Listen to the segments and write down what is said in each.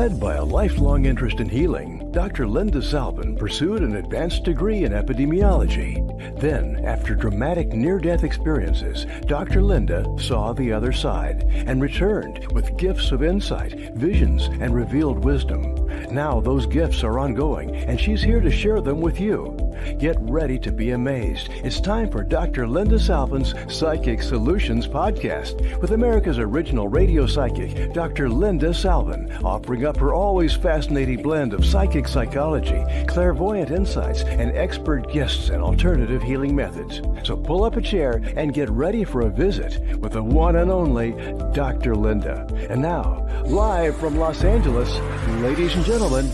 Led by a lifelong interest in healing, Dr. Linda Salvin pursued an advanced degree in epidemiology. Then, after dramatic near-death experiences, Dr. Linda saw the other side and returned with gifts of insight, visions, and revealed wisdom. Now those gifts are ongoing, and she's here to share them with you. Get ready to be amazed. It's time for Dr. Linda Salvin's Psychic Solutions podcast with America's original radio psychic, Dr. Linda Salvin, offering up her always fascinating blend of psychic psychology, clairvoyant insights, and expert guests and alternative healing methods. So pull up a chair and get ready for a visit with the one and only Dr. Linda. And now, live from Los Angeles, ladies and gentlemen,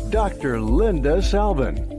Dr. Linda Salvin.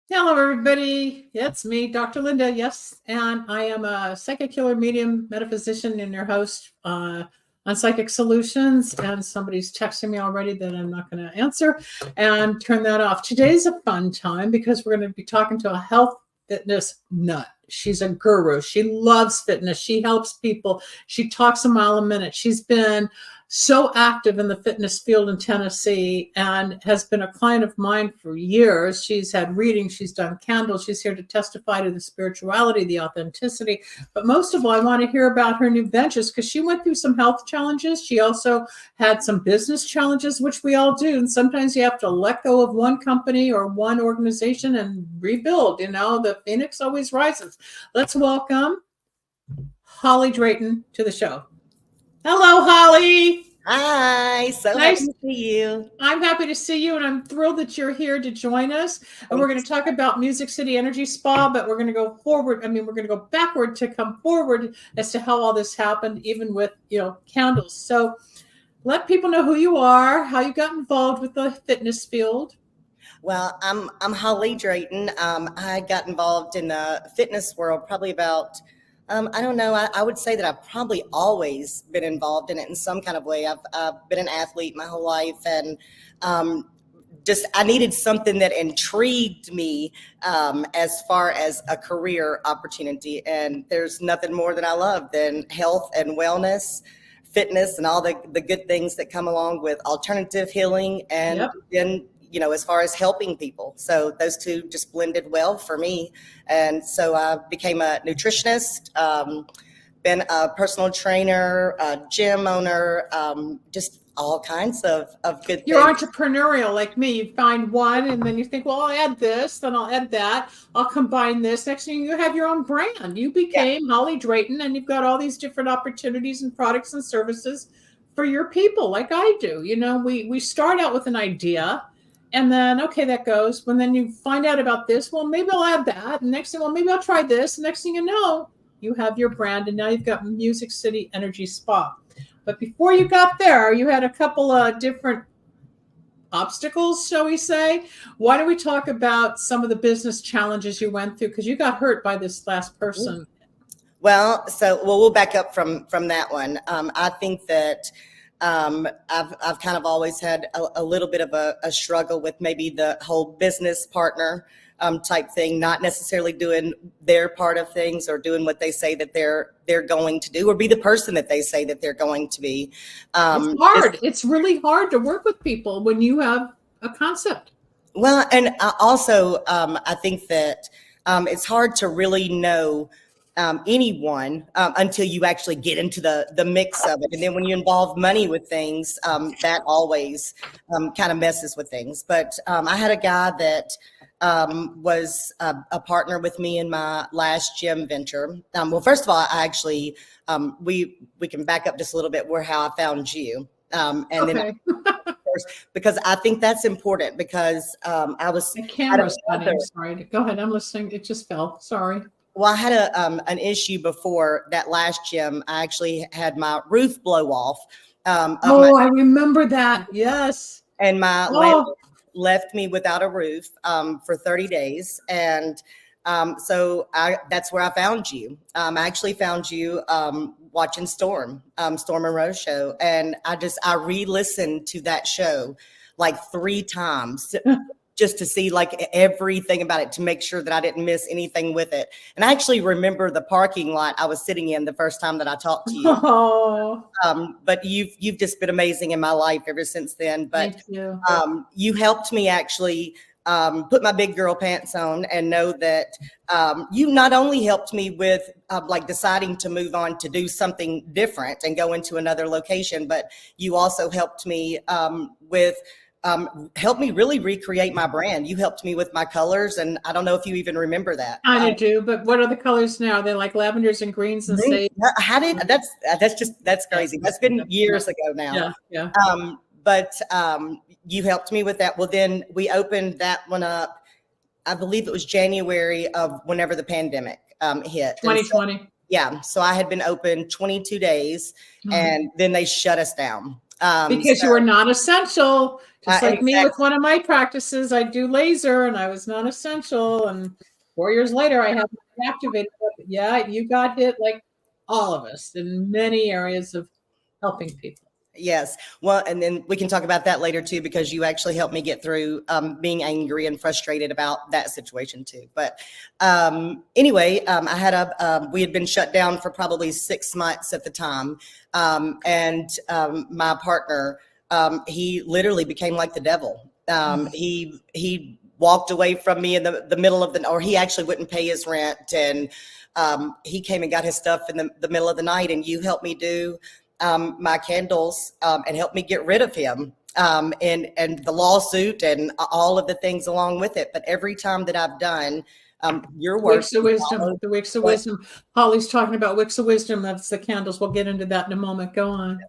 Hello, everybody. It's me, Dr. Linda. Yes, and I am a psychic healer, medium, metaphysician, and your host on Psychic Solutions. And somebody's texting me already that I'm not going to answer and turn that off. Today's a fun time because we're going to be talking to a health fitness nut. She's a guru. She loves fitness. She helps people. She talks a mile a minute. She's been so active in the fitness field in Tennessee and has been a client of mine for years. She's had readings, she's done candles, she's here to testify to the spirituality, the authenticity. But most of all, I want to hear about her new ventures because she went through some health challenges. She also had some business challenges, which we all do. And sometimes you have to let go of one company or one organization and rebuild. You know, the phoenix always rises. Let's welcome Holly Drayton to the show. Hello, Holly. Hi, so nice to see you. I'm happy to see you, and I'm thrilled that you're here to join us. And we're going to talk about Music City Energy Spa, but we're going to go forward. I mean, we're going to go backward to come forward as to how all this happened, even with, candles. So let people know who you are, how you got involved with the fitness field. Well, I'm Holly Drayton. I got involved in the fitness world probably about I don't know. I would say that I've probably always been involved in it in some kind of way. I've been an athlete my whole life, and I needed something that intrigued me as far as a career opportunity. And there's nothing more that I love than health and wellness, fitness, and all the good things that come along with alternative healing and then as far as helping people. So those two just blended well for me. And so I became a nutritionist, been a personal trainer, a gym owner, just all kinds of good You're things. entrepreneurial like me. You find one and then you think, well, I'll add this, then I'll add that. I'll combine this. Next thing you have your own brand. You became Holly Drayton, and you've got all these different opportunities and products and services for your people like I do. We start out with an idea. And then, okay, that goes. When then you find out about this, well, maybe I'll add that. And next thing, well, maybe I'll try this. Next thing you know, you have your brand, and now you've got Music City Energy Spa. But before you got there, you had a couple of different obstacles, shall we say. Why don't we talk about some of the business challenges you went through? Because you got hurt by this last person. Well, we'll back up from that one. I think that I've kind of always had a little bit of a struggle with maybe the whole business partner type thing, not necessarily doing their part of things or doing what they say that they're going to do, or be the person that they say that they're going to be. It's hard. It's really hard to work with people when you have a concept. Well, and also I think that it's hard to really know anyone until you actually get into the mix of it. And then when you involve money with things, that always kind of messes with things. But I had a guy that was a partner with me in my last gym venture. Well, first of all, I actually, we can back up just a little bit where how I found you. Then because I think that's important because I was. The camera's funny. I'm sorry. Go ahead. I'm listening. It just fell. Sorry. Well, I had an issue before that last gym. I actually had my roof blow off. I remember that. Yes. And my landlord left me without a roof for 30 days. And so that's where I found you. I actually found you watching Storm and Rose show. And I re-listened to that show like 3 times just to see like everything about it, to make sure that I didn't miss anything with it. And I actually remember the parking lot I was sitting in the first time that I talked to you. Oh, But you've just been amazing in my life ever since then. But thank you. you helped me actually put my big girl pants on and know that you not only helped me with like deciding to move on to do something different and go into another location, but you also helped me with helped me really recreate my brand. You helped me with my colors, and I don't know if you even remember that. I do, but what are the colors now? They're like lavenders and greens and sage. How did that's crazy. That's been years ago now. Yeah. But you helped me with that. Well, then we opened that one up. I believe it was January of whenever the pandemic hit. 2020. Yeah. So I had been open 22 days and then they shut us down. Because you were not essential. Just like me exactly. with one of my practices, I do laser and I was not essential. And 4 years later, I have activated. Yeah, you got hit like all of us in many areas of helping people. Yes. Well, and then we can talk about that later too, because you actually helped me get through being angry and frustrated about that situation too. But anyway, I had we had been shut down for probably 6 months at the time. And my partner, he literally became like the devil. He walked away from me in the middle of or he actually wouldn't pay his rent. And he came and got his stuff in the middle of the night, and you helped me do my candles and helped me get rid of him and the lawsuit and all of the things along with it. But every time that I've done your work, Wicks of Wisdom, the Wicks of Wisdom. Holly's talking about Wicks of Wisdom. That's the candles. We'll get into that in a moment. Go on.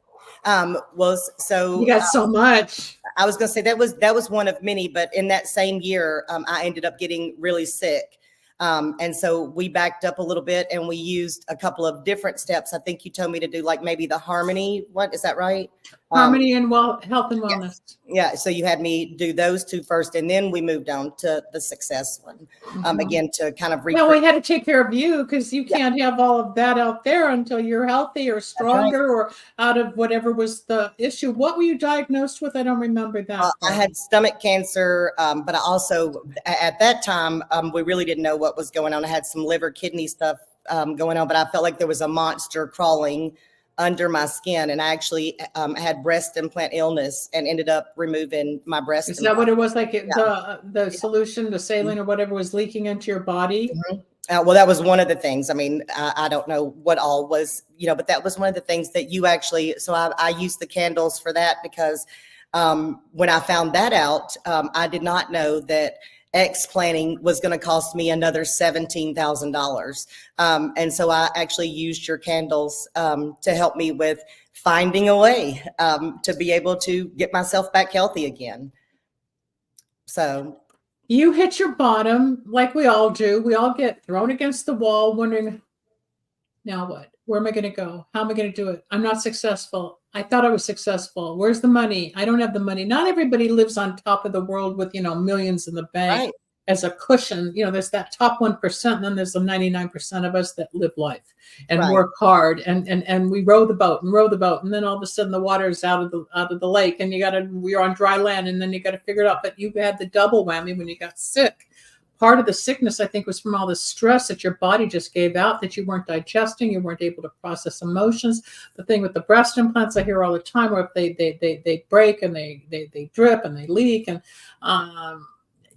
So you got so much. I was going to say that was one of many, but in that same year, I ended up getting really sick. And so we backed up a little bit and we used a couple of different steps. I think you told me to do like maybe the Harmony. What is that right? Harmony and health and wellness. Yeah. So you had me do those two first, and then we moved on to the Success one. Again, to kind of well, we had to take care of you because you can't have all of that out there until you're healthy or stronger or out of whatever was the issue. What were you diagnosed with? I don't remember that. I had stomach cancer, but I also at that time we really didn't know what was going on. I had some liver, kidney stuff going on, but I felt like there was a monster crawling under my skin, and I actually had breast implant illness and ended up removing my breast. Is that what it was? Like the solution, the saline or whatever, was leaking into your body? Well, that was one of the things. I mean, I don't know what all was, but that was one of the things that you actually. So I used the candles for that because when I found that out, I did not know that explanting was going to cost me another $17,000. And so I actually used your candles to help me with finding a way to be able to get myself back healthy again. So you hit your bottom like we all do. We all get thrown against the wall wondering, now what? Where am I going to go? How am I going to do it? I'm not successful. I thought I was successful. Where's the money? I don't have the money. Not everybody lives on top of the world with, millions in the bank as a cushion. There's that top 1%, and then there's the 99% of us that live life and work hard and we row the boat. And then all of a sudden the water is out of the lake and we're on dry land, and then you got to figure it out. But you had the double whammy when you got sick. Part of the sickness, I think, was from all the stress that your body just gave out, that you weren't digesting, you weren't able to process emotions. The thing with the breast implants, I hear all the time, where if they break and they drip and they leak, and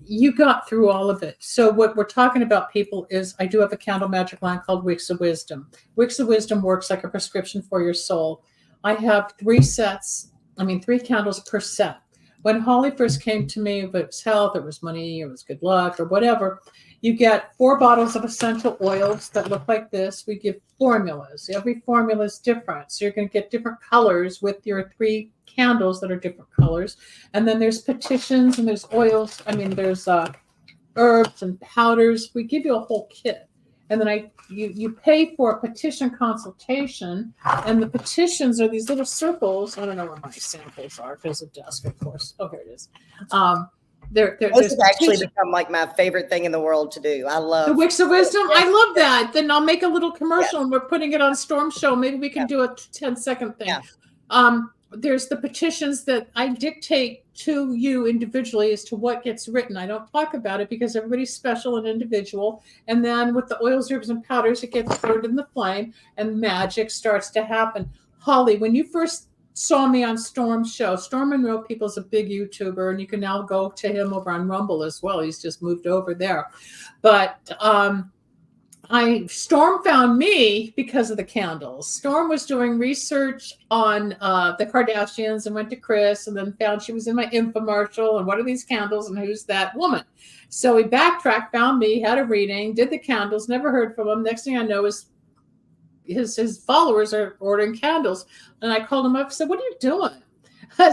you got through all of it. So what we're talking about, people, is I do have a candle magic line called Wicks of Wisdom. Wicks of Wisdom works like a prescription for your soul. I have 3 candles per set. When Holly first came to me, if it was health, it was money, it was good luck, or whatever, you get 4 bottles of essential oils that look like this. We give formulas. Every formula is different. So you're going to get different colors with your 3 candles that are different colors. And then there's petitions and there's oils. There's herbs and powders. We give you a whole kit. And then you pay for a petition consultation, and the petitions are these little circles. I don't know where my samples are because of desk, of course. Oh, here it is. This has actually become like my favorite thing in the world to do. I love the Wicks of Wisdom. I love that. Then I'll make a little commercial and we're putting it on Storm Show. Maybe we can do a 10-second thing. there's the petitions that I dictate to you individually as to what gets written. I don't talk about it because everybody's special and individual. And then with the oils, herbs, and powders, it gets burned in the flame and magic starts to happen. Holly, when you first saw me on Storm's show, Storm and Real People is a big YouTuber, and you can now go to him over on Rumble as well. He's just moved over there. But Storm found me because of the candles. Storm was doing research on the Kardashians and went to Chris and then found she was in my infomercial and what are these candles and who's that woman? So he backtracked, found me, had a reading, did the candles, never heard from him. Next thing I know is his followers are ordering candles. And I called him up and said, what are you doing?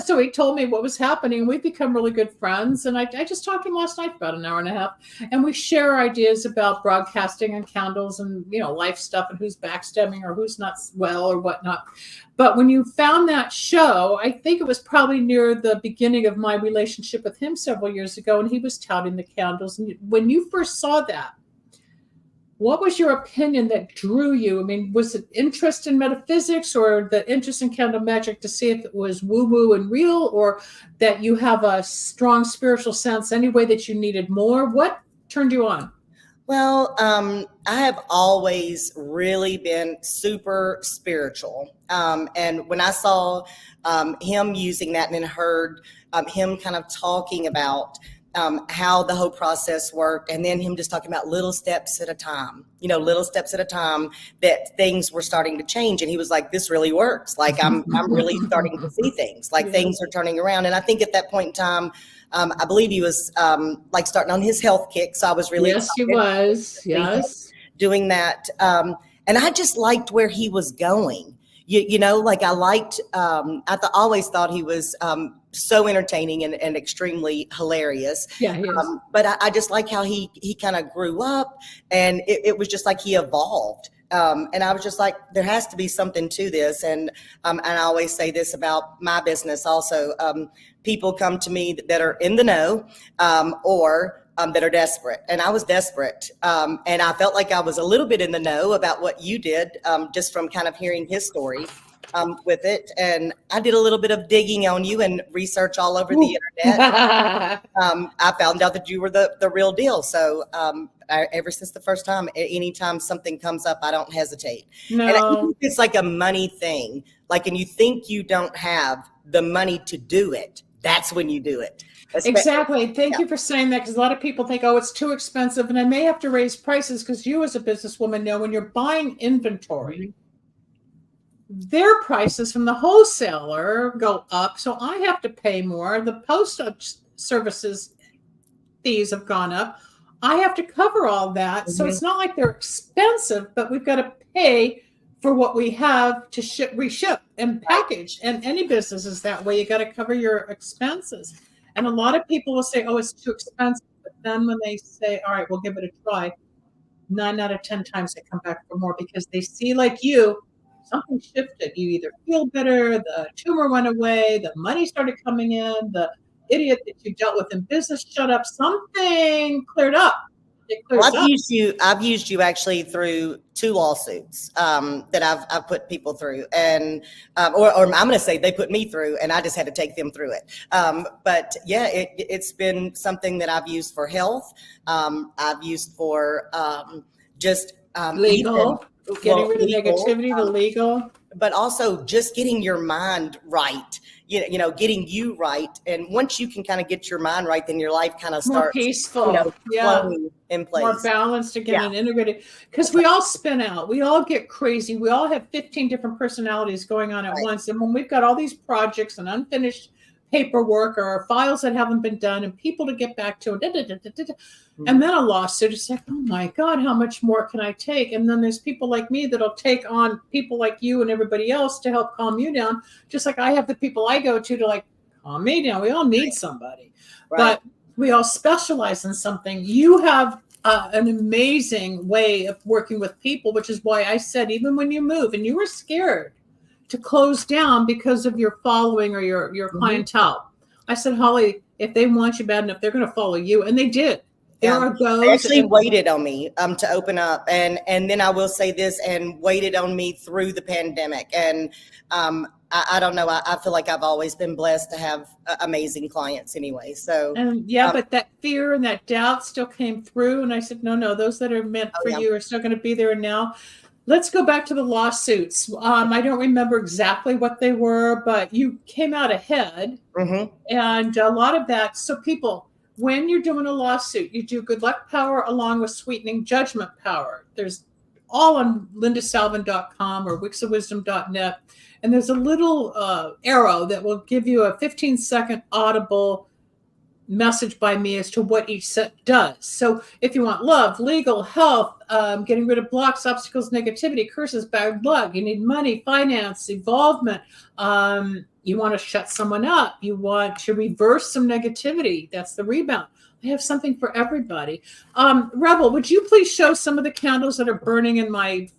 So he told me what was happening. We've become really good friends. And I just talked to him last night for about an hour and a half. And we share ideas about broadcasting and candles and, life stuff and who's backstabbing or who's not well or whatnot. But when you found that show, I think it was probably near the beginning of my relationship with him several years ago. And he was touting the candles. And when you first saw that, what was your opinion that drew you? I mean, was it interest in metaphysics or the interest in candle magic to see if it was woo-woo and real, or that you have a strong spiritual sense anyway that you needed more? What turned you on? Well, I have always really been super spiritual. And when I saw him using that and then heard him kind of talking about how the whole process worked, and then him just talking about little steps at a time, that things were starting to change. And he was like, this really works. Like I'm really starting to see things, like things are turning around. And I think at that point in time, I believe he was like starting on his health kick. So I was really Yes, he was. Yes. Doing that. And I just liked where he was going. Like I liked, always thought he was so entertaining and extremely hilarious. Yeah, he is. But I just like how he kind of grew up, and it was just like he evolved. And I was just like, there has to be something to this. And I always say this about my business also. People come to me that are in the know or that are desperate. And I was desperate. And I felt like I was a little bit in the know about what you did, just from kind of hearing his story with it. And I did a little bit of digging on you and research all over the internet. I found out that you were the real deal. So ever since the first time, anytime something comes up, I don't hesitate. No. And I think it's like a money thing. Like, and you think you don't have the money to do it, that's when you do it. Exactly. Thank you for saying that, because a lot of people think, oh, it's too expensive and I may have to raise prices, because you as a businesswoman know when you're buying inventory, their prices from the wholesaler go up. So I have to pay more. The post services fees have gone up. I have to cover all that. So it's not like they're expensive, but we've got to pay for what we have to reship and package. And any business is that way. You got to cover your expenses. And a lot of people will say, oh, it's too expensive. But then when they say, all right, we'll give it a try, 9 out of 10 times they come back for more, because they see, like you, something shifted. You either feel better, the tumor went away, the money started coming in, the idiot that you dealt with in business shut up, something cleared up. Well, I've used you actually through 2 lawsuits that I've put people through, and or I'm going to say they put me through, and I just had to take them through it. But yeah, it's been something that I've used for health. I've used for just legal, getting rid of negativity, the legal, but also just getting your mind right. Getting you right. And once you can kind of get your mind right, then your life kind of starts more peaceful, flowing in place. More balanced again and integrated. Because we all spin out. We all get crazy. We all have 15 different personalities going on at once. And when we've got all these projects and unfinished paperwork or files that haven't been done and people to get back to, and then a lawsuit, it's like, oh my God, how much more can I take? And then there's people like me that'll take on people like you and everybody else to help calm you down, just like I have the people I go to like calm me down. We all need somebody, but we all specialize in something. You have an amazing way of working with people, which is why I said, even when you move and you were scared to close down because of your following or your clientele, I said, Holly, if they want you bad enough, they're going to follow you. And they did. There are those They actually waited on me to open up, and then I will say this, and waited on me through the pandemic. And I don't know. I feel like I've always been blessed to have amazing clients anyway. So but that fear and that doubt still came through. And I said, no, those that are meant for you are still going to be there. And now let's go back to the lawsuits. I don't remember exactly what they were, but you came out ahead. Mm-hmm. And a lot of that. So people, when you're doing a lawsuit, you do good luck power along with sweetening judgment power. There's all on lindasalvin.com or wicksofwisdom.net. And there's a little arrow that will give you a 15-second audible message by me as to what each set does. So if you want love, legal, health, getting rid of blocks, obstacles, negativity, curses, bad luck, you need money, finance, involvement, you want to shut someone up, you want to reverse some negativity, that's the rebound. I have something for everybody. Rebel, would you please show some of the candles that are burning in my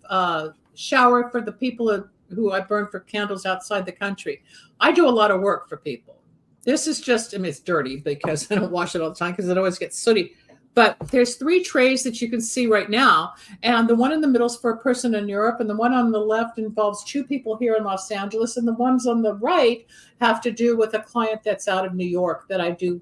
shower for the people who I burn for candles outside the country? I do a lot of work for people. This is just, I mean, it's dirty because I don't wash it all the time because it always gets sooty. But there's 3 trays that you can see right now. And the one in the middle is for a person in Europe. And the one on the left involves 2 people here in Los Angeles. And the ones on the right have to do with a client that's out of New York that I do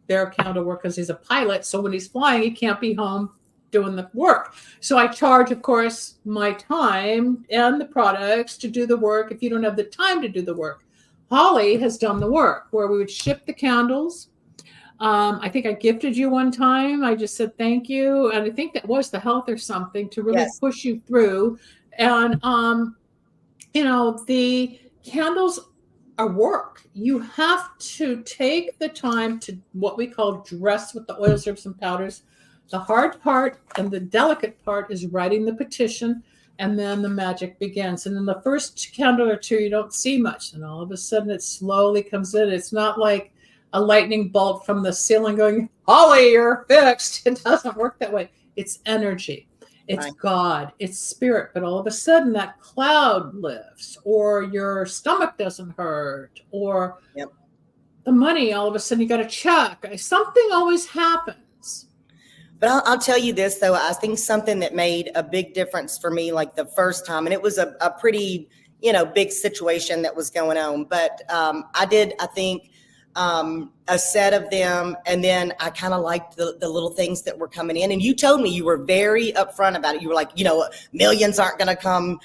their candle work because he's a pilot. So when he's flying, he can't be home doing the work. So I charge, of course, my time and the products to do the work if you don't have the time to do the work. Holly has done the work where we would ship the candles. I think I gifted you one time. I just said thank you. And I think that was the health or something to really push you through. And, the candles are work. You have to take the time to what we call dress with the oils, herbs, and powders. The hard part and the delicate part is writing the petition. And then the magic begins. And in the first candle or 2, you don't see much. And all of a sudden it slowly comes in. It's not like a lightning bolt from the ceiling going, Holly, you're fixed. It doesn't work that way. It's energy. It's God. It's spirit. But all of a sudden that cloud lifts, or your stomach doesn't hurt, or the money, all of a sudden you got a check. Something always happens. But I'll tell you this, though. I think something that made a big difference for me, like the first time, and it was a pretty, big situation that was going on. But I think, a set of them. And then I kind of liked the little things that were coming in. And you told me, you were very upfront about it. You were like, millions aren't going to come,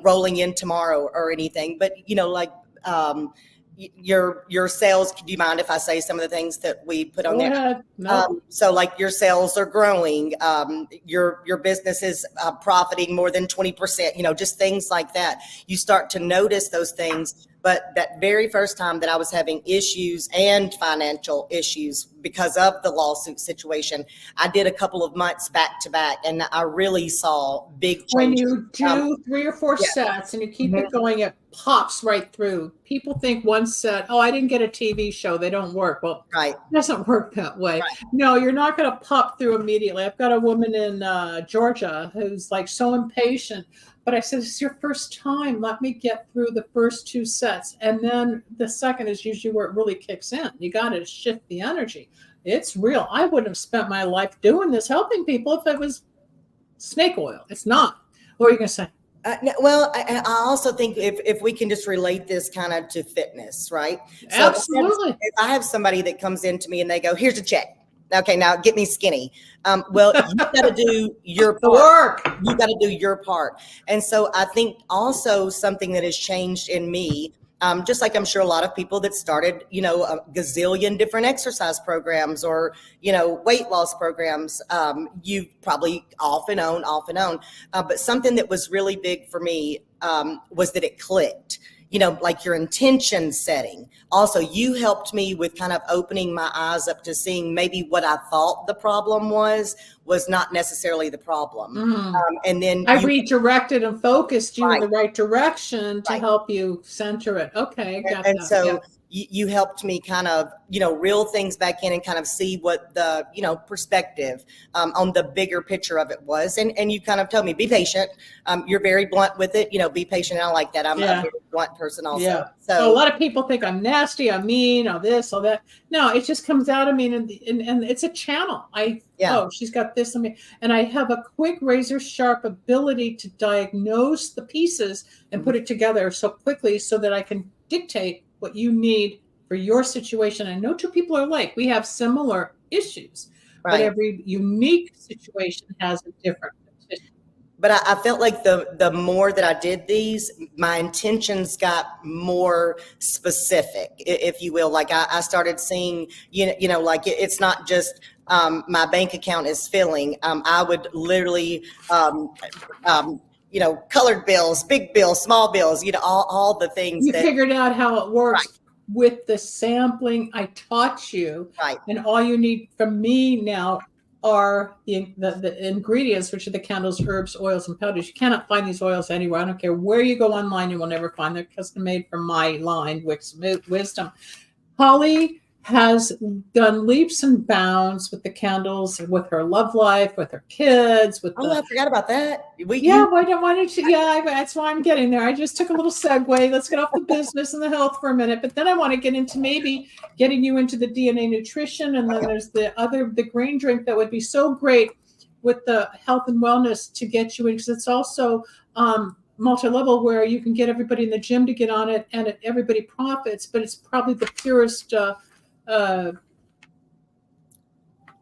rolling in tomorrow or anything. But, your sales, do you mind if I say some of the things that we put on there? No. So like your sales are growing, your business is profiting more than 20%, just things like that. You start to notice those things. But that very first time that I was having issues and financial issues because of the lawsuit situation, I did a couple of months back to back, and I really saw big changes. When you do 3 or 4 sets and you keep it going, it pops right through. People think one set, I didn't get a TV show, they don't work. Well, it doesn't work that way. Right. No, you're not going to pop through immediately. I've got a woman in Georgia who's like so impatient. But I said, it's your first time. Let me get through the first 2 sets. And then the second is usually where it really kicks in. You got to shift the energy. It's real. I wouldn't have spent my life doing this, helping people, if it was snake oil. It's not. What are you going to say? Well, I also think if we can just relate this kind of to fitness, right? So Absolutely. If I have somebody that comes into me and they go, here's a check. Okay, now get me skinny. Well, you got to do your part. You got to do your part. And so I think also something that has changed in me, just like I'm sure a lot of people that started, a gazillion different exercise programs or, weight loss programs, you've probably off and on. But something that was really big for me was that it clicked. Like your intention setting. Also, you helped me with kind of opening my eyes up to seeing maybe what I thought the problem was not necessarily the problem. And then I redirected and focused you in the right direction to help you center it. Okay, got and that. so you helped me kind of, reel things back in and kind of see what the, perspective on the bigger picture of it was. And you kind of told me, be patient. You're very blunt with it, be patient. I like that. I'm a very blunt person also. Yeah. So a lot of people think I'm nasty, I'm mean, all this, all that. No, it just comes out of me, and it's a channel. Oh, she's got this on me. And I have a quick razor sharp ability to diagnose the pieces and put it together so quickly so that I can dictate what you need for your situation. I know two people are alike. We have similar issues, but every unique situation has a different petition. But I felt like the more that I did these, my intentions got more specific, if you will. Like I started seeing, like it's not just my bank account is filling. I would literally, colored bills, big bills, small bills, all the things. You figured out how it works with the sampling I taught you. Right. And all you need from me now are the ingredients, which are the candles, herbs, oils, and powders. You cannot find these oils anywhere. I don't care where you go online, you will never find them. Custom made from my line, Wix Wisdom. Holly has done leaps and bounds with the candles, with her love life, with her kids, with I forgot about that. Why don't you? Yeah, that's why I'm getting there. I just took a little segue. Let's get off the business and the health for a minute, but then I want to get into maybe getting you into the DNA nutrition, and then there's the green drink that would be so great with the health and wellness to get you in, because it's also multi-level, where you can get everybody in the gym to get on it, and everybody profits. But it's probably the purest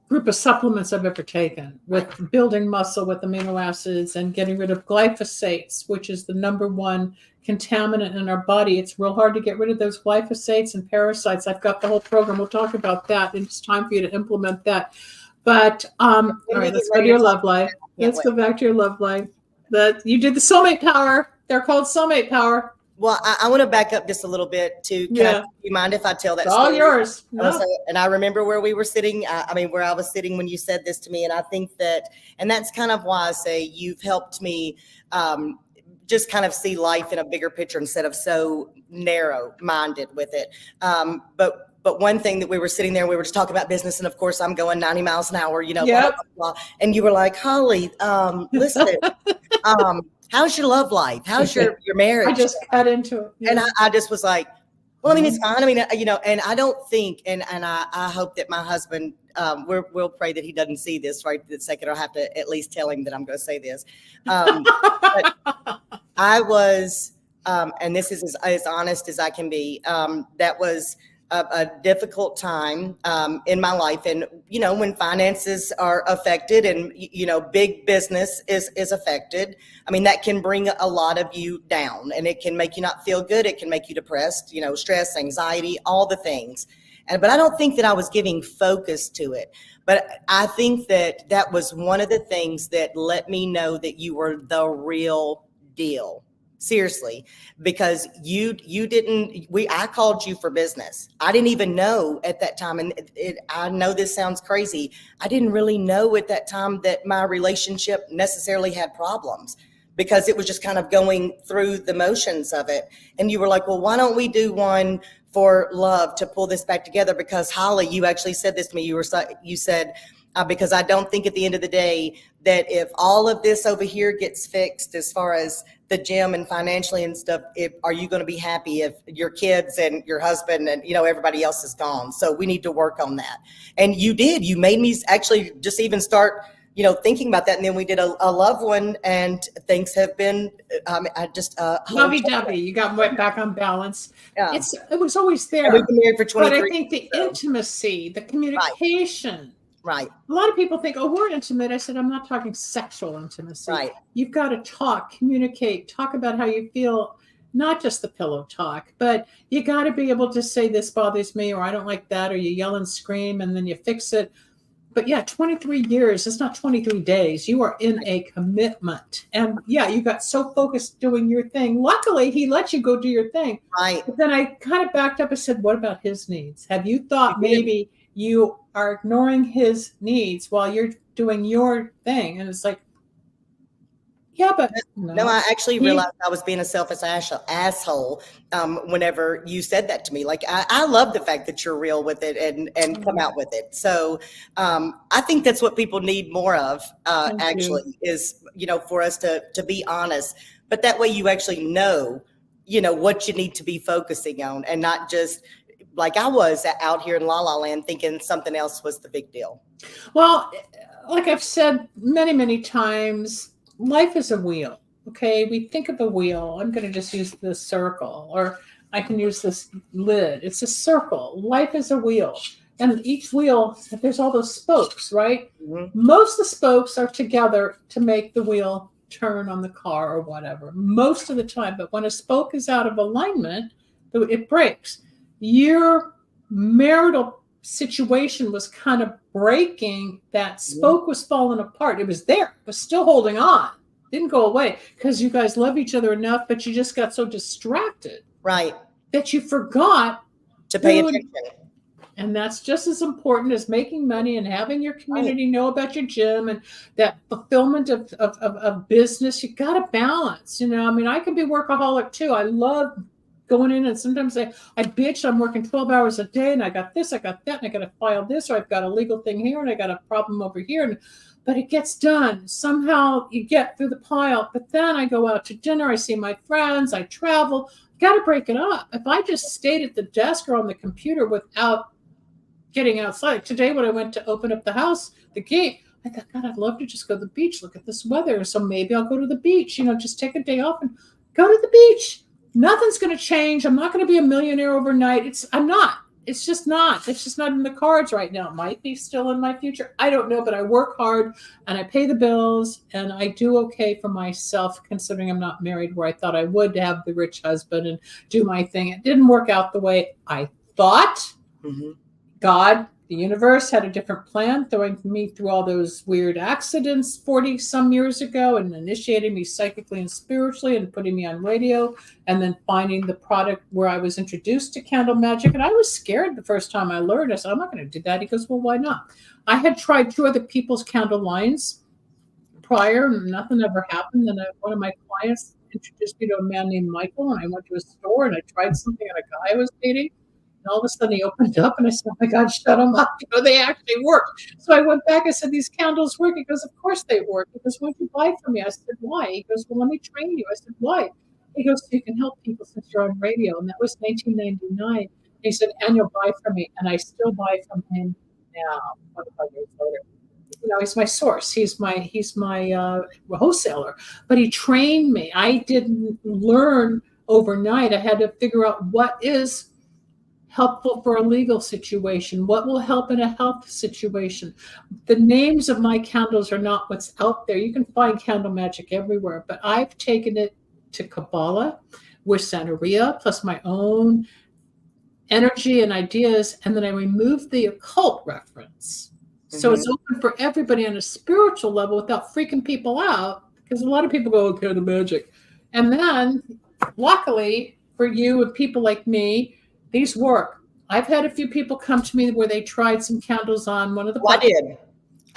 group of supplements I've ever taken, with building muscle with amino acids and getting rid of glyphosates, which is the number one contaminant in our body. It's real hard to get rid of those glyphosates and parasites. I've got the whole program. We'll talk about that, and it's time for you to implement that. But all right, let's go to your love life. Let's go back to your love life. You did the soulmate power. They're called soulmate power. Well, I want to back up just a little bit to, do you mind if I tell that story? All yours. No. And I remember where we were sitting, where I was sitting when you said this to me. And I think and that's kind of why I say you've helped me just kind of see life in a bigger picture instead of so narrow-minded with it. But one thing that we were sitting there, we were just talking about business. And of course, I'm going 90 miles an hour, blah, blah, blah. And you were like, Holly, listen, how's your love life? How's your marriage? I just cut into it. And I just was like, well, it's fine. And I don't think, and I hope that my husband, we'll pray that he doesn't see this right this second. I'll have to at least tell him that I'm going to say this. But I was, and this is as honest as I can be, that was a difficult time in my life. And, when finances are affected and, big business is affected, that can bring a lot of you down, and it can make you not feel good. It can make you depressed, stress, anxiety, all the things. But I don't think that I was giving focus to it. But I think that was one of the things that let me know that you were the real deal. Seriously, because I called you for business. I didn't even know at that time. And I know this sounds crazy. I didn't really know at that time that my relationship necessarily had problems, because it was just kind of going through the motions of it. And you were like, well, why don't we do one for love to pull this back together? Because Holly, you actually said this to me. You said, because I don't think at the end of the day that if all of this over here gets fixed as far as the gym and financially and stuff, are you going to be happy if your kids and your husband and, everybody else is gone? So we need to work on that. And you did. You made me actually just even start, thinking about that. And then we did a love one, and things have been, lovey-dovey. You got back on balance. Yeah. It was always there. And we've been married for 23 But I think the intimacy, the communication. Right. A lot of people think, we're intimate. I said, I'm not talking sexual intimacy. Right. You've got to talk, communicate, talk about how you feel, not just the pillow talk, but you got to be able to say, this bothers me, or I don't like that, or you yell and scream and then you fix it. But 23 years, it's not 23 days. You are in a commitment. And you got so focused doing your thing. Luckily, he let you go do your thing. Right. But then I kind of backed up and said, what about his needs? Have you thought maybe you are ignoring his needs while you're doing your thing? And it's like, Yeah, but No, I actually realized I was being a selfish asshole whenever you said that to me. Like, I love the fact that you're real with it and come out with it. So I think that's what people need more of, actually, is, for us to be honest. But that way you actually know, what you need to be focusing on, and not just like I was out here in La La Land thinking something else was the big deal. Well, like I've said many, many times, life is a wheel. Okay, we think of a wheel. I'm going to just use the circle, or I can use this lid. It's a circle. Life is a wheel. And each wheel, there's all those spokes, right? Mm-hmm. Most of the spokes are together to make the wheel turn on the car or whatever, most of the time. But when a spoke is out of alignment, it breaks. Your marital situation was kind of breaking. That spoke was falling apart. It was there, it was still holding on. Didn't go away, because you guys love each other enough, but you just got so distracted, right, that you forgot to pay attention. And that's just as important as making money and having your community know about your gym and that fulfillment of business. You got to balance. I mean, I can be workaholic too. I love going in, and sometimes I bitch. I'm working 12 hours a day, and I got this, I got that, and I got to file this, or I've got a legal thing here, and I got a problem over here. But it gets done. Somehow you get through the pile. But then I go out to dinner. I see my friends. I travel. Got to break it up. If I just stayed at the desk or on the computer without getting outside. Today, when I went to open up the house, the gate, I thought, God, I'd love to just go to the beach. Look at this weather. So maybe I'll go to the beach, just take a day off and go to the beach. Nothing's going to change. I'm not going to be a millionaire overnight. I'm not. It's just not. It's just not in the cards right now. It might be still in my future. I don't know, but I work hard and I pay the bills and I do okay for myself, considering I'm not married, where I thought I would have the rich husband and do my thing. It didn't work out the way I thought. Mm-hmm. God, the universe, had a different plan, throwing me through all those weird accidents 40 some years ago and initiating me psychically and spiritually and putting me on radio, and then finding the product where I was introduced to candle magic. And I was scared the first time I learned. I said, I'm not going to do that. He goes, well, why not? I had tried 2 other people's candle lines prior, and nothing ever happened. And one of my clients introduced me to a man named Michael, and I went to a store and I tried something on a guy I was dating. And all of a sudden he opened up and I said, oh my God, shut them up. They actually work. So I went back. I said, these candles work. He goes, of course they work. He goes, why don't you buy from me? I said, why? He goes, well, let me train you. I said, why? He goes, so you can help people since you're on radio. And that was 1999. He said, and you'll buy from me. And I still buy from him now, 25 years later. He's my source. He's my wholesaler. But he trained me. I didn't learn overnight. I had to figure out what is helpful for a legal situation, what will help in a health situation. The names of my candles are not what's out there. You can find candle magic everywhere, but I've taken it to Kabbalah with Santeria, plus my own energy and ideas, and then I removed the occult reference. Mm-hmm. So it's open for everybody on a spiritual level without freaking people out, because a lot of people go, candle magic. And then, luckily for you and people like me, these work. I've had a few people come to me where they tried some candles on one of the. I did.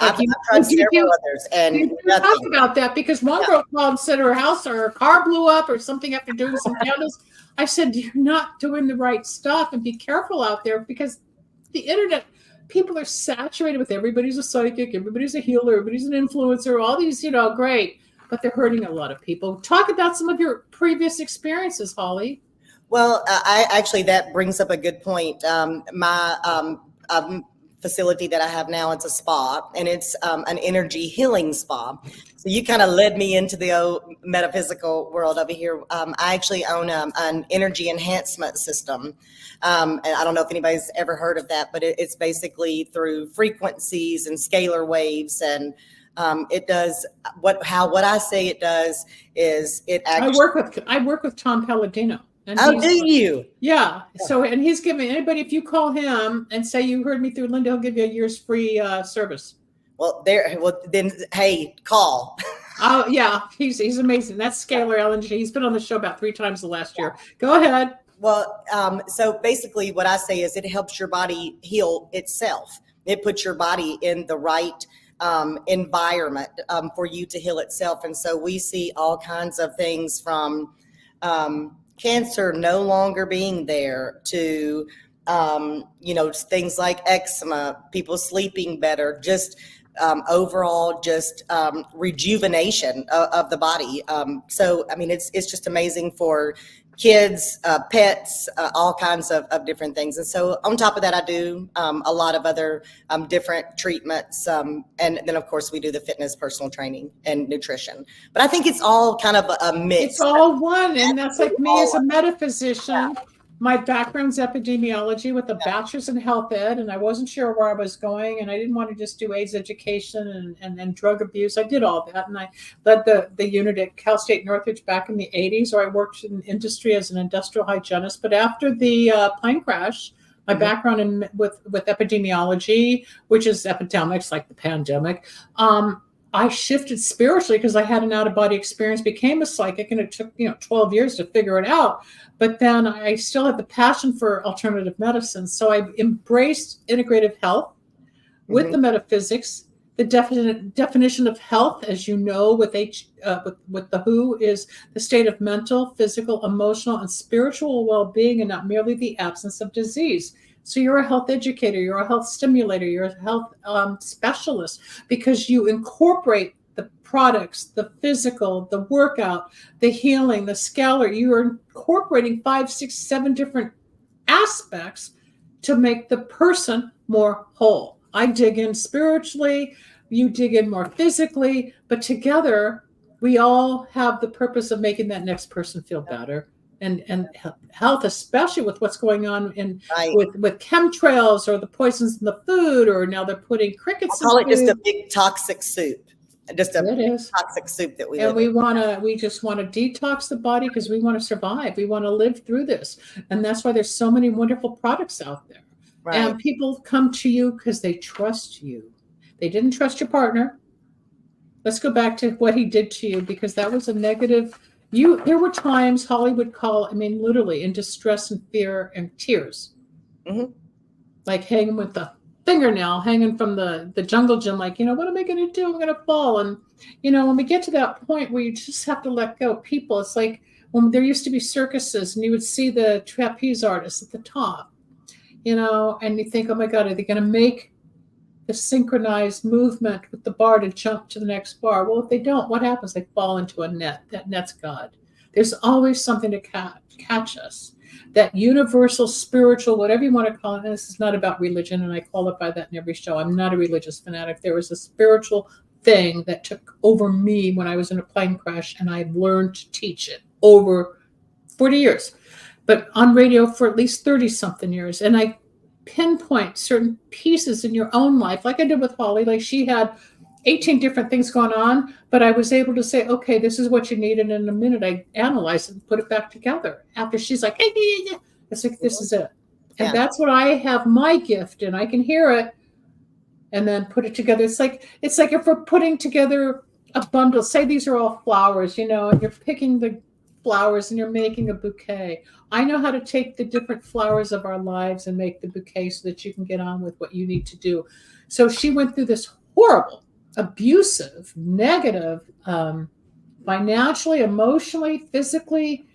I've tried several others, and you talk about that, because one girl called and said her house or her car blew up or something after doing some candles. I said, you're not doing the right stuff, and be careful out there, because the internet, people are saturated with everybody's a psychic, everybody's a healer, everybody's an influencer, all these, great, but they're hurting a lot of people. Talk about some of your previous experiences, Holly. Well, I actually, that brings up a good point. My facility that I have now, it's a spa, and it's an energy healing spa. So you kind of led me into the old metaphysical world over here. I actually own an energy enhancement system. And I don't know if anybody's ever heard of that, but it's basically through frequencies and scalar waves, and it does what I say it does is it actually. I work with Tom Palladino. Oh, do you? Yeah. So, and he's giving anybody, if you call him and say you heard me through Linda, he'll give you a year's free service. Well, then, hey, call. Oh, yeah. He's amazing. That's Scalar LNG. He's been on the show about 3 times the last year. Go ahead. Well, so basically what I say is it helps your body heal itself. It puts your body in the right environment for you to heal itself. And so we see all kinds of things from cancer no longer being there to, things like eczema, people sleeping better, just overall just rejuvenation of the body. So, I mean, it's just amazing for kids, pets, all kinds of different things. And so on top of that, I do a lot of other different treatments. And then, of course, we do the fitness, personal training, and nutrition. But I think it's all kind of a mix. It's all one. And that's like me as a metaphysician. My background's epidemiology with a bachelor's in health ed, and I wasn't sure where I was going, and I didn't want to just do AIDS education and drug abuse. I did all that, and I led the unit at Cal State Northridge back in the 80s, or I worked in industry as an industrial hygienist. But after the plane crash, my background with epidemiology, which is epidemics like the pandemic, I shifted spiritually because I had an out-of-body experience, became a psychic, and it took 12 years to figure it out. But then I still had the passion for alternative medicine. So I embraced integrative health with the metaphysics. The definition of health, as you know, with the WHO, is the state of mental, physical, emotional, and spiritual well-being, and not merely the absence of disease. So you're a health educator, you're a health stimulator, you're a health specialist, because you incorporate the products, the physical, the workout, the healing, the scalar. You are incorporating 5, 6, 7 different aspects to make the person more whole. I dig in spiritually, you dig in more physically, but together we all have the purpose of making that next person feel better. And health, especially with what's going on with chemtrails or the poisons in the food, or now they're putting crickets. I call it just a big toxic soup, just a toxic soup that we. And we just want to detox the body because we want to survive. We want to live through this, and that's why there's so many wonderful products out there. Right. And people come to you because they trust you. They didn't trust your partner. Let's go back to what he did to you, because that was a negative. There were times Holly would call, literally in distress and fear and tears, like hanging with the fingernail hanging from the jungle gym, like, what am I going to do? I'm going to fall. And, when we get to that point where you just have to let go, people, it's like when there used to be circuses and you would see the trapeze artists at the top, and you think, oh my God, are they going to make the synchronized movement with the bar to jump to the next bar? Well, if they don't, what happens? They fall into a net. That net's God. There's always something to catch us. That universal, spiritual, whatever you want to call it. And this is not about religion, and I qualify that in every show. I'm not a religious fanatic. There was a spiritual thing that took over me when I was in a plane crash, and I learned to teach it over 40 years, but on radio for at least 30-something years. And I pinpoint certain pieces in your own life, like I did with Holly. Like, she had 18 different things going on, but I was able to say, okay, this is what you need. And in a minute, I analyzed it and put it back together. After she's like, hey, it's like, this is it. And that's what I have my gift in. I can hear it and then put it together. It's like if we're putting together a bundle, say these are all flowers, and you're picking the flowers and you're making a bouquet. I know how to take the different flowers of our lives and make the bouquet so that you can get on with what you need to do. So she went through this horrible, abusive, negative, financially, emotionally, physically,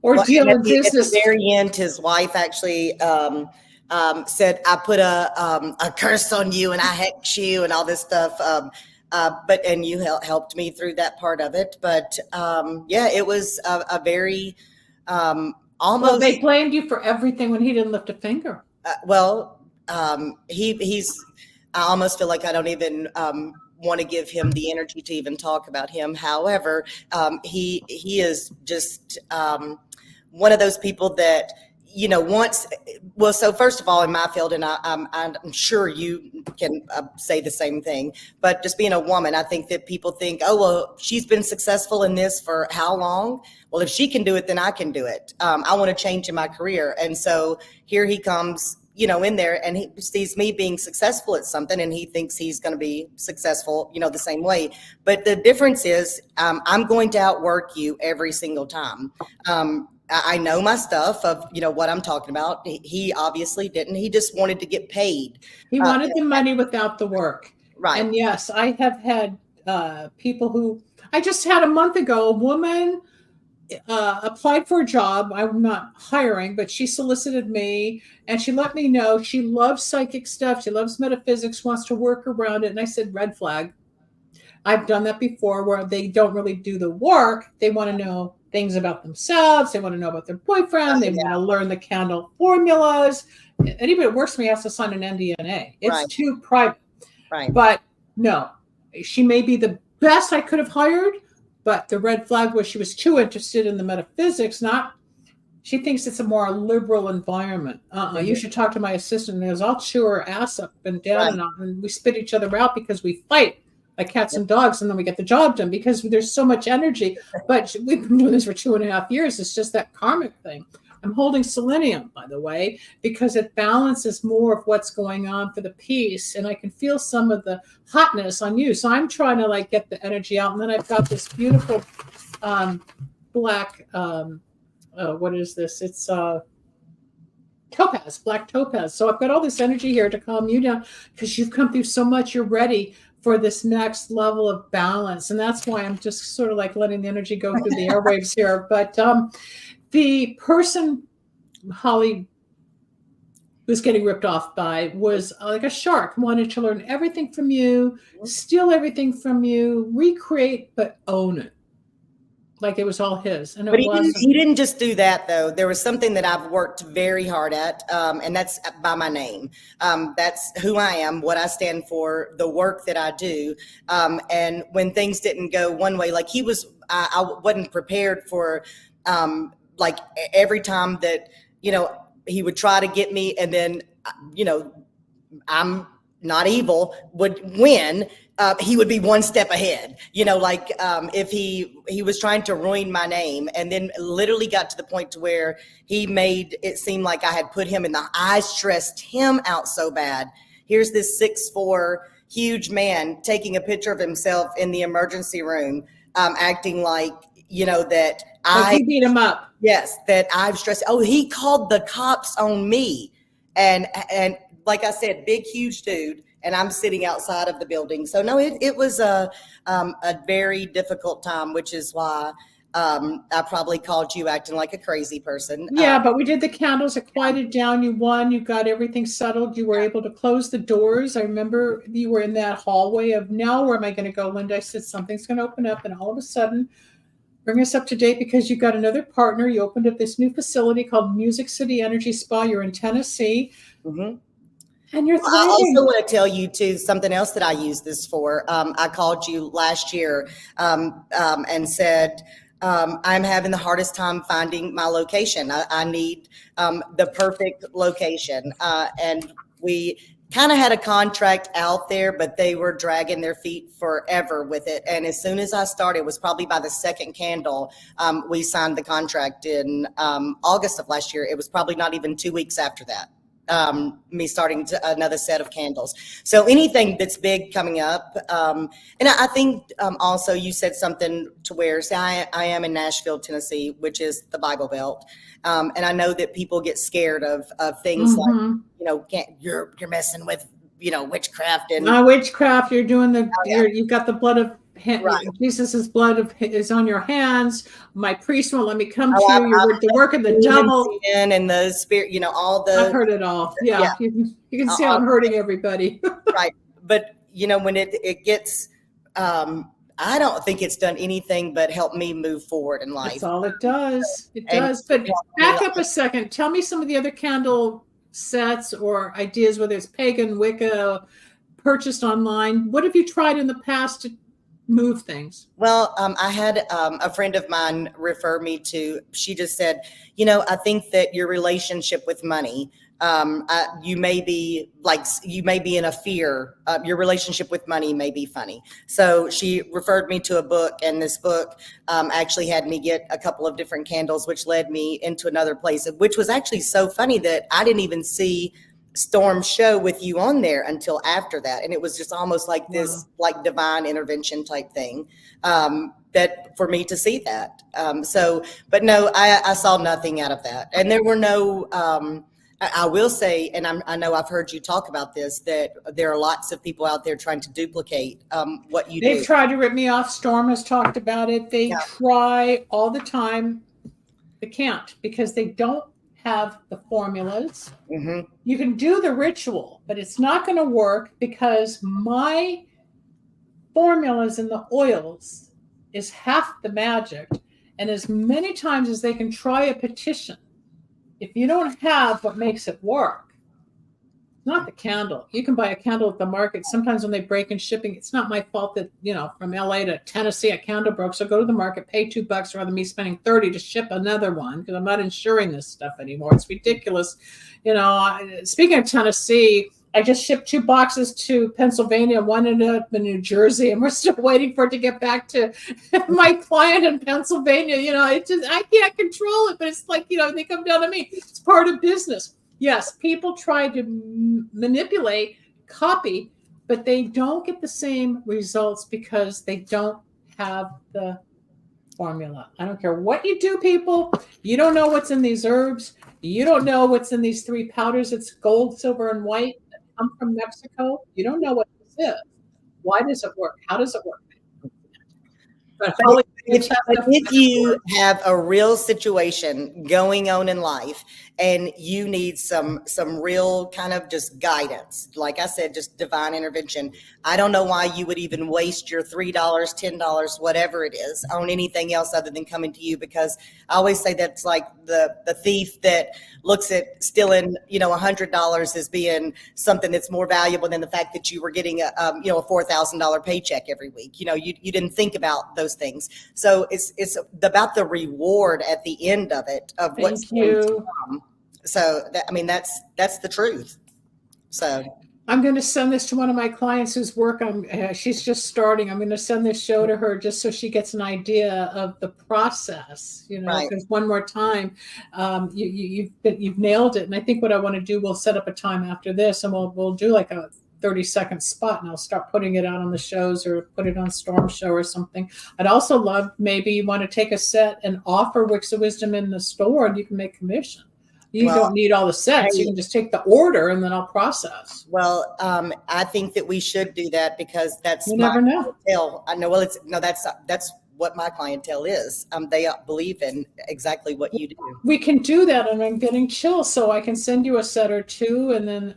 ordeal in business. At the very end, his wife actually said, I put a curse on you and I hex you and all this stuff. And you helped me through that part of it. But it was a very almost. Well, they blamed you for everything when he didn't lift a finger. He's. I almost feel like I don't even want to give him the energy to even talk about him. However, he is just one of those people that. So first of all, in my field, and I'm sure you can say the same thing, but just being a woman, I think that people think, oh, well, she's been successful in this for how long? Well, if she can do it, then I can do it. I want to change in my career. And so here he comes, in there, and he sees me being successful at something, and he thinks he's going to be successful, the same way. But the difference is I'm going to outwork you every single time. I know my stuff of, what I'm talking about. He obviously didn't. He just wanted to get paid. He wanted the money without the work. Right. And yes, I have had people who, I just had a month ago, a woman applied for a job. I'm not hiring, but she solicited me and she let me know she loves psychic stuff. She loves metaphysics, wants to work around it. And I said, red flag. I've done that before where they don't really do the work. They want to know things about themselves. They want to know about their boyfriend. They want to learn the candle formulas. Anybody that works for me has to sign an NDA. It's too private. Right. But no, she may be the best I could have hired, but the red flag was she was too interested in the metaphysics, she thinks it's a more liberal environment. You should talk to my assistant. Because I'll chew her ass up and down, and we spit each other out because we fight like cats and dogs, and then we get the job done because there's so much energy. But we've been doing this for 2.5 years. It's just that karmic thing. I'm holding selenium, by the way, because it balances more of what's going on for the piece, and I can feel some of the hotness on you. So I'm trying to like get the energy out, and then I've got this beautiful black. What is this? It's topaz, black topaz. So I've got all this energy here to calm you down because you've come through so much. You're ready for this next level of balance, and that's why I'm just sort of like letting the energy go through the airwaves here. But the person Holly was getting ripped off by was like a shark, wanted to learn everything from you, steal everything from you, recreate, but own it. Like it was all his. And but he didn't just do that, though. There was something that I've worked very hard at, and that's by my name. That's who I am, what I stand for, the work that I do. And when things didn't go one way, like I wasn't prepared for like every time that, he would try to get me, and then, I'm not evil, would win. He would be one step ahead, if he was trying to ruin my name, and then literally got to the point to where he made it seem like I had put him in I stressed him out so bad. Here's this 6'4" huge man taking a picture of himself in the emergency room, acting like, that I beat him up. Yes, that I've stressed. Oh, he called the cops on me. And like I said, big, huge dude. And I'm sitting outside of the building. So no, it was a very difficult time, which is why I probably called you acting like a crazy person. Yeah, but we did the candles. It quieted down. You won. You got everything settled. You were able to close the doors. I remember you were in that hallway of, now where am I going to go, Linda? I said, something's going to open up. And all of a sudden, bring us up to date because you got another partner. You opened up this new facility called Music City Energy Spa. You're in Tennessee. Mm-hmm. And you're thriving. I also want to tell you too something else that I use this for. I called you last year and said I'm having the hardest time finding my location. I need the perfect location, and we kind of had a contract out there, but they were dragging their feet forever with it. And as soon as I started, it was probably by the second candle, we signed the contract in August of last year. It was probably not even 2 weeks after that. Me starting another set of candles. So anything that's big coming up. And I think also you said something to where, I am in Nashville, Tennessee, which is the Bible Belt. And I know that people get scared of things like, you're messing with, witchcraft and witchcraft. You're doing you've got the blood of Jesus's blood is on your hands. My priest won't let me come to you. You're the work of the devil and the spirit. All the. I've heard it all. Yeah. You can see I'm hurting everybody. Right, but when it gets, I don't think it's done anything but help me move forward in life. That's all it does. It does. But back up a second. Tell me some of the other candle sets or ideas, whether it's pagan, Wicca, purchased online. What have you tried in the past to move things? Well, I had a friend of mine refer me to, she just said, I think that your relationship with money, you may be in a fear, your relationship with money may be funny. So she referred me to a book, and this book actually had me get a couple of different candles, which led me into another place, which was actually so funny that I didn't even see Storm's show with you on there until after that. And it was just almost like this like divine intervention type thing, that for me to see that. But no, I saw nothing out of that. And there were no, I will say, and I know I've heard you talk about this, that there are lots of people out there trying to duplicate what you They've do. tried to rip me off. Storm has talked about it. They Yeah. try all the time. They can't because they don't have the formulas. Mm-hmm. You can do the ritual, but it's not going to work because my formulas in the oils is half the magic. And as many times as they can try a petition, if you don't have what makes it work, not the candle. You can buy a candle at the market. Sometimes when they break in shipping, it's not my fault that, from LA to Tennessee, a candle broke. So go to the market, pay $2 rather than me spending 30 to ship another one because I'm not insuring this stuff anymore. It's ridiculous. Speaking of Tennessee, I just shipped 2 boxes to Pennsylvania, one ended up in New Jersey, and we're still waiting for it to get back to my client in Pennsylvania. I can't control it, but it's like, they come down to me. It's part of business. Yes, people try to manipulate, copy, but they don't get the same results because they don't have the formula. I don't care what you do, people. You don't know what's in these herbs. You don't know what's in these 3 powders. It's gold, silver, and white that come from Mexico. You don't know what this is. Why does it work? How does it work? But if you have a real situation going on in life and you need some real kind of just guidance, like I said, just divine intervention, I don't know why you would even waste your $3, $10, whatever it is, on anything else other than coming to you, because I always say that's like the thief that looks at stealing, $100 as being something that's more valuable than the fact that you were getting a $4,000 paycheck every week. You didn't think about those things. So it's about the reward at the end of it, of what's going to come. So that's the truth. So I'm going to send this to one of my clients whose work she's just starting. I'm going to send this show to her just so she gets an idea of the process, Right. Because one more time, you've nailed it. And I think what I want to do, we'll set up a time after this and we'll do like a 30-second spot, and I'll start putting it out on the shows or put it on Storm Show or something. I'd also love, maybe you want to take a set and offer Wicks of Wisdom in the store and you can make commission. You don't need all the sets. You can just take the order and then I'll process. Well, I think that we should do that because that's you never know. Clientele. I know. Well, that's what my clientele is. They believe in exactly what you do. We can do that, and I'm getting chills, so I can send you a set or 2, and then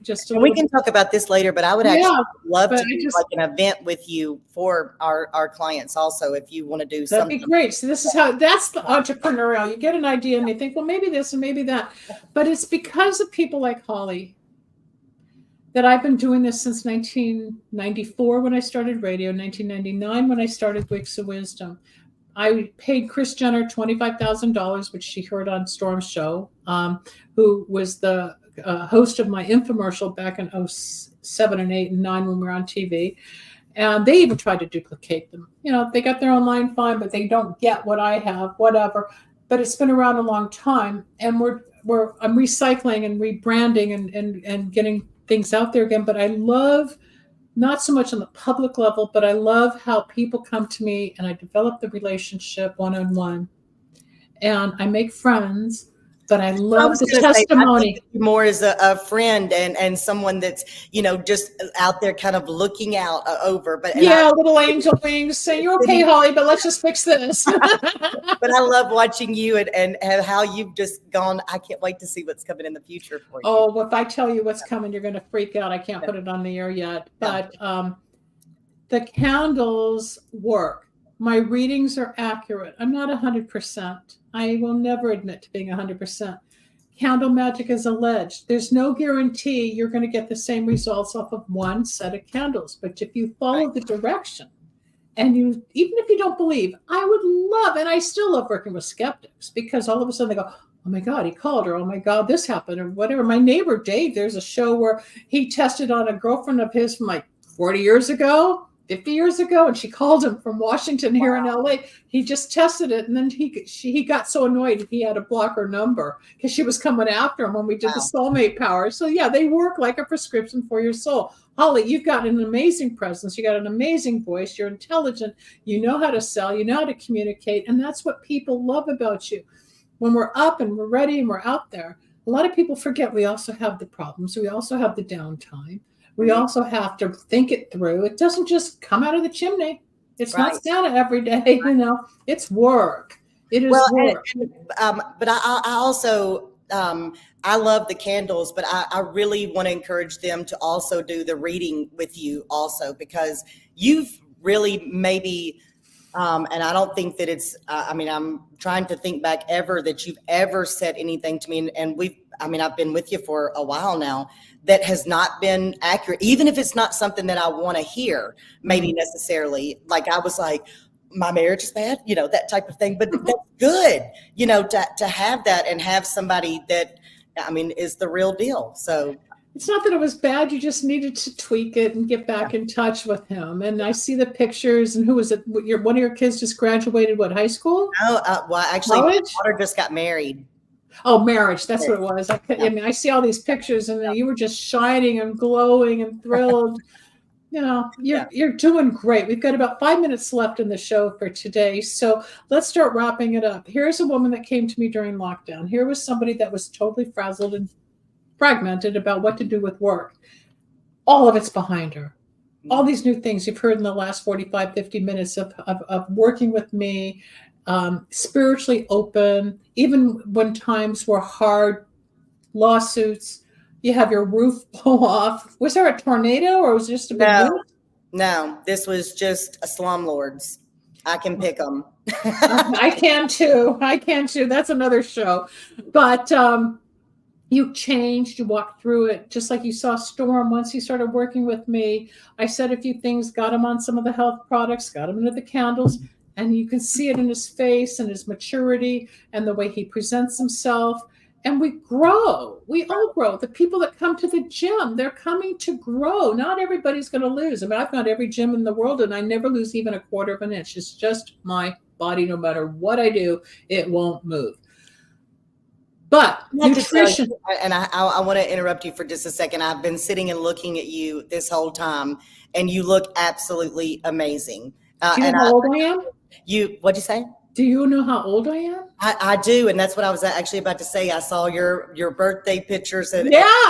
just. And we can talk about this later, but I would actually love to do like an event with you for our clients also, if you want to do something. That'd be great. So this is that's the entrepreneurial. You get an idea and you think, well, maybe this and maybe that, but it's because of people like Holly that I've been doing this since 1994 when I started radio, 1999 when I started Wicks of Wisdom. I paid Kris Jenner $25,000, which she heard on Storm's show, who was the host of my infomercial back in 07 and 8 and 9 when we were on TV. And they even tried to duplicate them. They got their own line, fine, but they don't get what I have, whatever. But it's been around a long time, and I'm recycling and rebranding and getting things out there again. But I love, not so much on the public level, but I love how people come to me and I develop the relationship one-on-one and I make friends, but I love the testimony. More as a friend and someone that's, just out there kind of looking out over. But little angel wings saying, "You're okay, Holly, but let's just fix this." But I love watching you and how you've just gone. I can't wait to see what's coming in the future for you. Oh, well, if I tell you what's coming, you're going to freak out. I can't put it on the air yet, but the candles work. My readings are accurate. I'm not 100%. I will never admit to being 100%. Candle magic is alleged. There's no guarantee you're going to get the same results off of one set of candles. But if you follow the direction and even if you don't believe, I would love, and I still love working with skeptics because all of a sudden they go, "Oh my God, he called," or "Oh my God, this happened," or whatever. My neighbor, Dave, there's a show where he tested on a girlfriend of his from like 40 years ago. 50 years ago, and she called him from Washington here in LA. He just tested it, and then he got so annoyed he had to block her number because she was coming after him when we did the soulmate power. So yeah, they work like a prescription for your soul. Holly, you've got an amazing presence. You got an amazing voice. You're intelligent. You know how to sell. You know how to communicate, and that's what people love about you. When we're up and we're ready and we're out there, a lot of people forget we also have the problems. We also have the downtime. We also have to think it through. It doesn't just come out of the chimney. It's Right. not Santa every day, it's work. It is work. But I also, I love the candles, but I really want to encourage them to also do the reading with you also, because you've really maybe, and I don't think that it's, I'm trying to think back ever that you've ever said anything to me. And I've been with you for a while now that has not been accurate, even if it's not something that I want to hear, maybe necessarily. Like I was like, my marriage is bad, that type of thing. But that's good, to have that and have somebody that, is the real deal. So it's not that it was bad. You just needed to tweak it and get back in touch with him. And I see the pictures. And who was it? One of your kids just graduated, high school? No, well, actually, my daughter just got married. Oh, marriage. That's what it was. I see all these pictures, and you were just shining and glowing and thrilled. You're doing great. We've got about 5 minutes left in the show for today. So let's start wrapping it up. Here's a woman that came to me during lockdown. Here was somebody that was totally frazzled and fragmented about what to do with work. All of it's behind her. All these new things you've heard in the last 45, 50 minutes of working with me, spiritually open, even when times were hard, lawsuits, you have your roof blow off. Was there a tornado or was it just a big roof? No, this was just a slumlords. I can pick them. I can too. That's another show. But you changed, you walked through it, just like you saw Storm. Once he started working with me, I said a few things, got him on some of the health products, got him into the candles, and you can see it in his face and his maturity and the way he presents himself. And we grow. We all grow. The people that come to the gym, they're coming to grow. Not everybody's going to lose. I've got every gym in the world, and I never lose even a quarter of an inch. It's just my body. No matter what I do, it won't move. But nutrition. And I want to interrupt you for just a second. I've been sitting and looking at you this whole time, and you look absolutely amazing. Do you know how old I am? What'd you say? Do you know how old I am? I do, and that's what I was actually about to say. I saw your birthday pictures.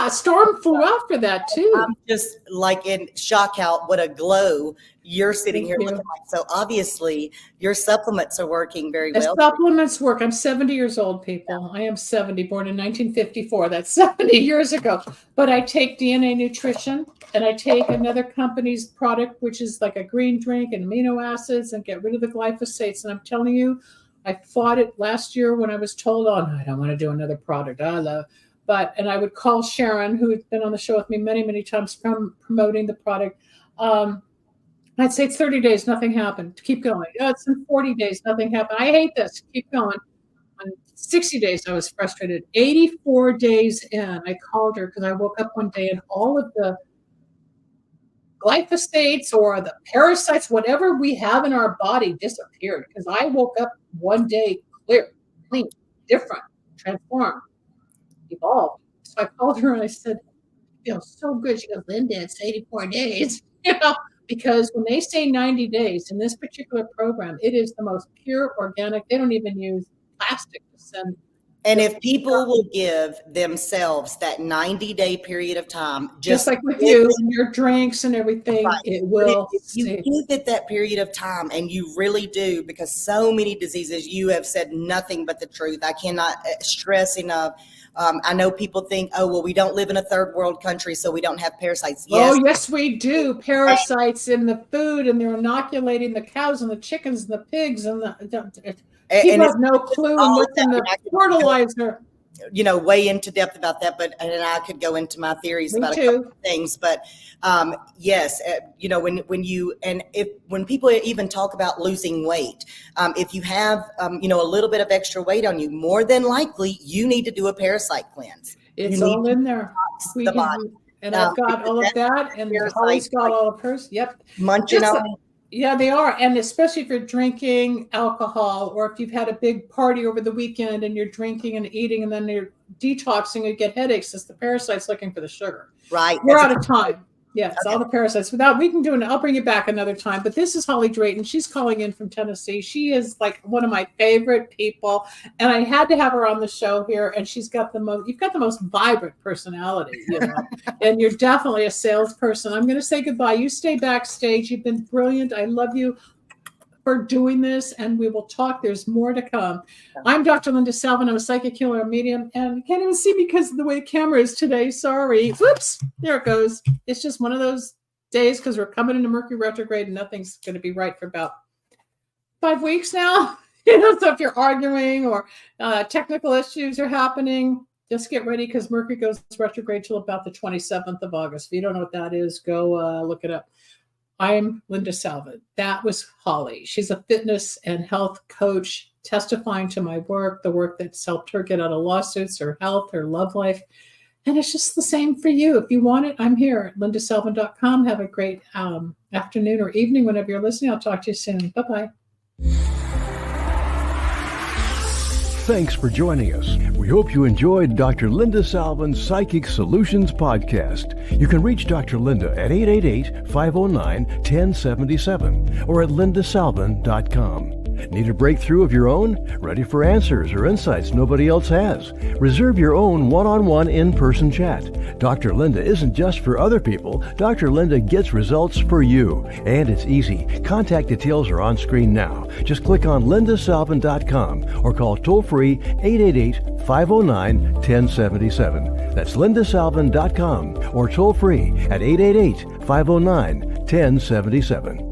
Storm flew after that too. I'm just like in shock what a glow you're sitting here looking like. So obviously your supplements are working very well. The supplements work. I'm 70 years old, people. I am 70, born in 1954. That's 70 years ago. But I take DNA Nutrition, and I take another company's product, which is like a green drink and amino acids, and get rid of the glyphosates. And I'm telling you, I fought it last year when I was told, oh, no, I don't want to do another product. And I would call Sharon, who had been on the show with me many, many times promoting the product. I'd say it's 30 days, nothing happened. Keep going. It's in 40 days, nothing happened. I hate this. Keep going. On 60 days, I was frustrated. 84 days in, I called her because I woke up one day and all of the glyphosates or the parasites, whatever we have in our body, disappeared. Because I woke up one day clear, clean, different, transformed, evolved. So I called her and I said, "I feel so good." She goes, "Linda, it's 84 days." Because when they say 90 days in this particular program, it is the most pure organic. They don't even use plastic to send. And if people will give themselves that 90-day period of time, just like with you and your drinks and everything, right, it will. If you give it that period of time, and you really do, because so many diseases, you have said nothing but the truth. I cannot stress enough. I know people think, oh, well, we don't live in a third world country, so we don't have parasites. Yes. Oh, yes, we do. Parasites in the food, and they're inoculating the cows and the chickens and the pigs and the people have no clue what's in the fertilizer. Way into depth about that, and I could go into my theories about a couple of things. But yes, when people even talk about losing weight, if you have a little bit of extra weight on you, more than likely you need to do a parasite cleanse. It's all in there. The body. And I've got all of that, and Holly's got all of hers. Yep, munching on. Yeah, they are. And especially if you're drinking alcohol, or if you've had a big party over the weekend and you're drinking and eating and then you're detoxing and get headaches, it's the parasites looking for the sugar. Right. We're out of time. Yes, Okay. all the parasites. I'll bring it back another time. But this is Holly Drayton. She's calling in from Tennessee. She is like one of my favorite people, and I had to have her on the show here. And you've got the most vibrant personality, and you're definitely a salesperson. I'm going to say goodbye. You stay backstage. You've been brilliant. I love you for doing this, and we will talk. There's more to come. I'm Dr. Linda Salvin. I'm a psychic healer, medium, and you can't even see me because of the way the camera is today. Sorry. Whoops. There it goes. It's just one of those days because we're coming into Mercury retrograde and nothing's going to be right for about 5 weeks now. So if you're arguing or technical issues are happening, just get ready because Mercury goes retrograde till about the 27th of August. If you don't know what that is, go look it up. I'm Linda Salvin. That was Holly. She's a fitness and health coach testifying to my work, the work that's helped her get out of lawsuits, her health, her love life. And it's just the same for you. If you want it, I'm here at lindasalvin.com. Have a great afternoon or evening whenever you're listening. I'll talk to you soon. Bye-bye. Thanks for joining us. We hope you enjoyed Dr. Linda Salvin's Psychic Solutions podcast. You can reach Dr. Linda at 888-509-1077 or at lindasalvin.com. Need a breakthrough of your own? Ready for answers or insights nobody else has? Reserve your own one-on-one in-person chat. Dr. Linda isn't just for other people. Dr. Linda gets results for you. And it's easy. Contact details are on screen now. Just click on lindasalvin.com or call toll-free 888-509-1077. That's lindasalvin.com or toll-free at 888-509-1077.